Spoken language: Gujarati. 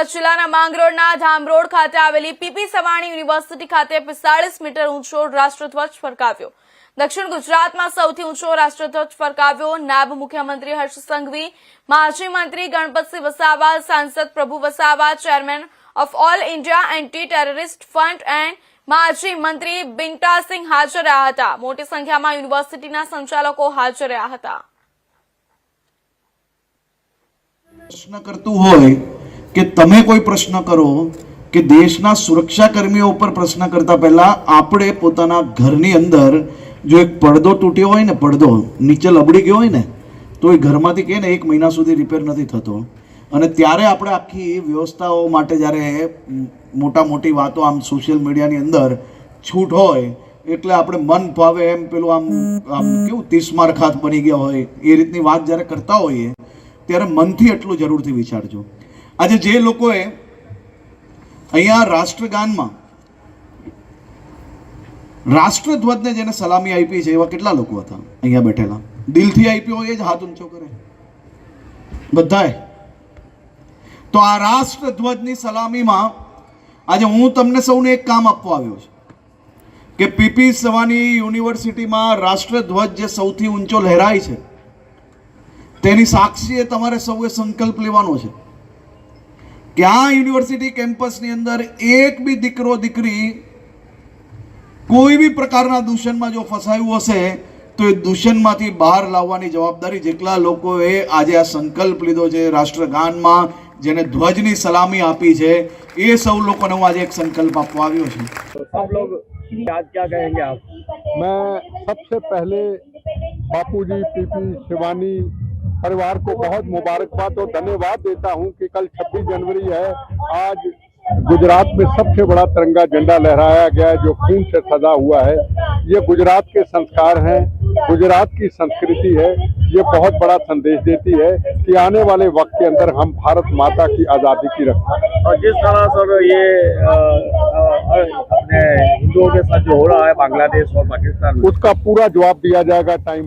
કચ્છ જિલ્લાના માંગરોળના ધામરોડ ખાતે આવેલી પીપી સવાણી યુનિવર્સિટી ખાતે 45 મીટર ઊંચો રાષ્ટ્રધ્વજ ફરકાવ્યો। દક્ષિણ ગુજરાતમાં સૌથી ઊંચો રાષ્ટ્રધ્વજ ફરકાવ્યો। નાયબ મુખ્યમંત્રી હર્ષ સંઘવી, માજી મંત્રી ગણપતસિંહ વસાવા, સાંસદ પ્રભુ Vasava, chairman of all India anti terrorist fund and માજી મંત્રી બિન્ટાસિંહ હાજર રહ્યા હતા। મોટી સંખ્યામાં યુનિવર્સિટીના સંચાલકો હાજર રહ્યા હતા। प्रश्न करतु होय कि तमे कोई प्रश्न करो कि देशना सुरक्षाकर्मीओ पर प्रश्न करता पहला आपणे पोताना घरनी अंदर जो एक પડદો તૂટ્યો હોય ને, પડદો નીચે લબડી ગયો હોય ને, તો એ ઘરમાંથી કે ને 1 મહિના સુધી રિપેર નથી થતો। અને ત્યારે આપણે આખી વ્યવસ્થાઓ માટે જ્યારે મોટા મોટી વાતો આમ સોશિયલ મીડિયાની અંદર છૂટ હોય એટલે આપણે મન ભાવે એમ પેલું આમ કેવું 30 માર ખાત બની ગયા હોય એ રીતની વાત જ્યારે કરતા હોઈએ ત્યારે મનથી એટલું જરૂરથી વિચારજો। આજે જે લોકોએ અહીંયા રાષ્ટ્રગાનમાં રાષ્ટ્રધ્વજને જેને સલામી આપી છે એવા કેટલા લોકો હતા અહીંયા બેઠેલા? દિલથી આપ્યો હોય એ જ હાથ ઊંચો કરે બધાએ। તો આ રાષ્ટ્રધ્વજની સલામીમાં આજે હું તમને સૌને એક કામ આપવા આવ્યો છું કે પીપી સવાની યુનિવર્સિટીમાં રાષ્ટ્રધ્વજ જે સૌથી ઊંચો લહેરાય છે તેની સાક્ષીએ તમારે સૌએ સંકલ્પ લેવાનો છે કે આ યુનિવર્સિટી કેમ્પસની અંદર એક બી દીકરો દીકરી કોઈ બી પ્રકારના દૂષણમાં જો ફસાયું હશે તો એ દૂષણમાંથી બહાર લાવવાની જવાબદારી જેટલા લોકોએ આજે આ સંકલ્પ લીધો છે રાષ્ટ્રગાનમાં જેને ધ્વજની સલામી આપી છે એ સૌ લોકોને હું આજે એક સંકલ્પ આપવા આવ્યો છું। सब लोग आज क्या कहेंगे आप? मैं सबसे पहले बापूजी पीपी शिवानी परिवार को बहुत मुबारकबाद और धन्यवाद देता हूं कि कल 26 जनवरी है। आज गुजरात में सबसे बड़ा तिरंगा झंडा लहराया गया है जो खून से सजा हुआ है। ये गुजरात के संस्कार हैं, गुजरात की संस्कृति है। ये बहुत बड़ा संदेश देती है कि आने वाले वक्त के अंदर हम भारत माता की आज़ादी की रक्षा करें। और जिस तरह सर ये अपने हिंदुओं के साथ जो हो रहा है बांग्लादेश और पाकिस्तान में, उसका पूरा जवाब दिया जाएगा टाइम